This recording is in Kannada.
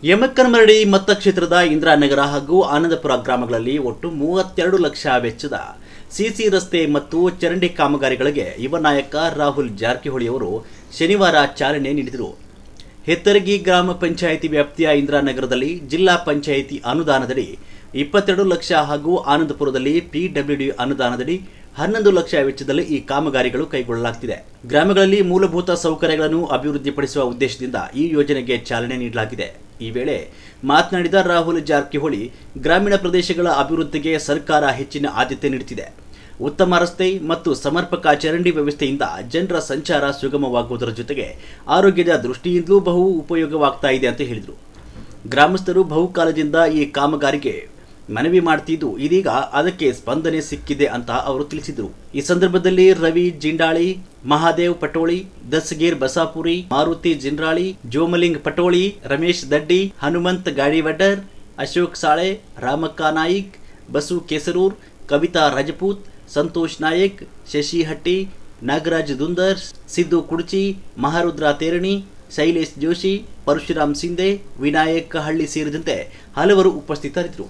ಯಮಕನಮರಡಿ ಮತಕ್ಷೇತ್ರದ ಇಂದಿರಾನಗರ ಹಾಗೂ ಆನಂದಪುರ ಗ್ರಾಮಗಳಲ್ಲಿ ಒಟ್ಟು 32 ಲಕ್ಷ ವೆಚ್ಚದ ಸಿಸಿ ರಸ್ತೆ ಮತ್ತು ಚರಂಡಿ ಕಾಮಗಾರಿಗಳಿಗೆ ಯುವ ನಾಯಕ ರಾಹುಲ್ ಜಾರಕಿಹೊಳಿ ಅವರು ಶನಿವಾರ ಚಾಲನೆ ನೀಡಿದರು. ಹೆತ್ತರಗಿ ಗ್ರಾಮ ಪಂಚಾಯಿತಿ ವ್ಯಾಪ್ತಿಯ ಇಂದಿರಾನಗರದಲ್ಲಿ ಜಿಲ್ಲಾ ಪಂಚಾಯಿತಿ ಅನುದಾನದಡಿ 22 ಲಕ್ಷ ಹಾಗೂ ಆನಂದಪುರದಲ್ಲಿ ಪಿಡಬ್ಲ್ಯೂಡಿ ಅನುದಾನದಡಿ 11 ಲಕ್ಷ ವೆಚ್ಚದಲ್ಲಿ ಈ ಕಾಮಗಾರಿಗಳು ಕೈಗೊಳ್ಳಲಾಗುತ್ತಿದೆ. ಗ್ರಾಮಗಳಲ್ಲಿ ಮೂಲಭೂತ ಸೌಕರ್ಯಗಳನ್ನು ಅಭಿವೃದ್ಧಿಪಡಿಸುವ ಉದ್ದೇಶದಿಂದ ಈ ಯೋಜನೆಗೆ ಚಾಲನೆ ನೀಡಲಾಗಿದೆ. ಈ ವೇಳೆ ಮಾತನಾಡಿದ ರಾಹುಲ್ ಜಾರಕಿಹೊಳಿ, ಗ್ರಾಮೀಣ ಪ್ರದೇಶಗಳ ಅಭಿವೃದ್ಧಿಗೆ ಸರ್ಕಾರ ಹೆಚ್ಚಿನ ಆದ್ಯತೆ ನೀಡುತ್ತಿದೆ. ಉತ್ತಮ ರಸ್ತೆ ಮತ್ತು ಸಮರ್ಪಕ ಚರಂಡಿ ವ್ಯವಸ್ಥೆಯಿಂದ ಜನರ ಸಂಚಾರ ಸುಗಮವಾಗುವುದರ ಜೊತೆಗೆ ಆರೋಗ್ಯದ ದೃಷ್ಟಿಯಿಂದಲೂ ಬಹು ಉಪಯೋಗವಾಗ್ತಾ ಇದೆ ಅಂತ ಹೇಳಿದರು. ಗ್ರಾಮಸ್ಥರು ಬಹುಕಾಲದಿಂದ ಈ ಕಾಮಗಾರಿಗೆ ಮನವಿ ಮಾಡ್ತಿದ್ದು ಇದೀಗ ಅದಕ್ಕೆ ಸ್ಪಂದನೆ ಸಿಕ್ಕಿದೆ ಅಂತ ಅವರು ತಿಳಿಸಿದರು. ಈ ಸಂದರ್ಭದಲ್ಲಿ ರವಿ ಜಿಂಡಾಳಿ, ಮಹಾದೇವ್ ಪಟೋಳಿ, ದಸಗೀರ್ ಬಸಾಪುರಿ, ಮಾರುತಿ ಜಿಂಡ್ರಾಳಿ, ಜೋಮಲಿಂಗ್ ಪಟೋಳಿ, ರಮೇಶ್ ದಡ್ಡಿ, ಹನುಮಂತ್ ಗಾಡಿವಡ್ಡರ್, ಅಶೋಕ್ ಸಾಳೆ, ರಾಮಕ್ಕ ನಾಯಿಕ್, ಬಸು ಕೇಸರೂರ್, ಕವಿತಾ ರಾಜಪೂತ್, ಸಂತೋಷ್ ನಾಯಕ್, ಶಶಿ ಹಟ್ಟಿ, ನಾಗರಾಜ್ ದುಂದರ್, ಸಿದ್ದು ಕುಡ್ಚಿ, ಮಹಾರುದ್ರ ತೇರಣಿ, ಶೈಲೇಶ್ ಜೋಶಿ, ಪರಶುರಾಮ್ ಸಿಂಧೆ, ವಿನಾಯಕ್ ಹಳ್ಳಿ ಸೇರಿದಂತೆ ಹಲವರು ಉಪಸ್ಥಿತರಿದ್ದರು.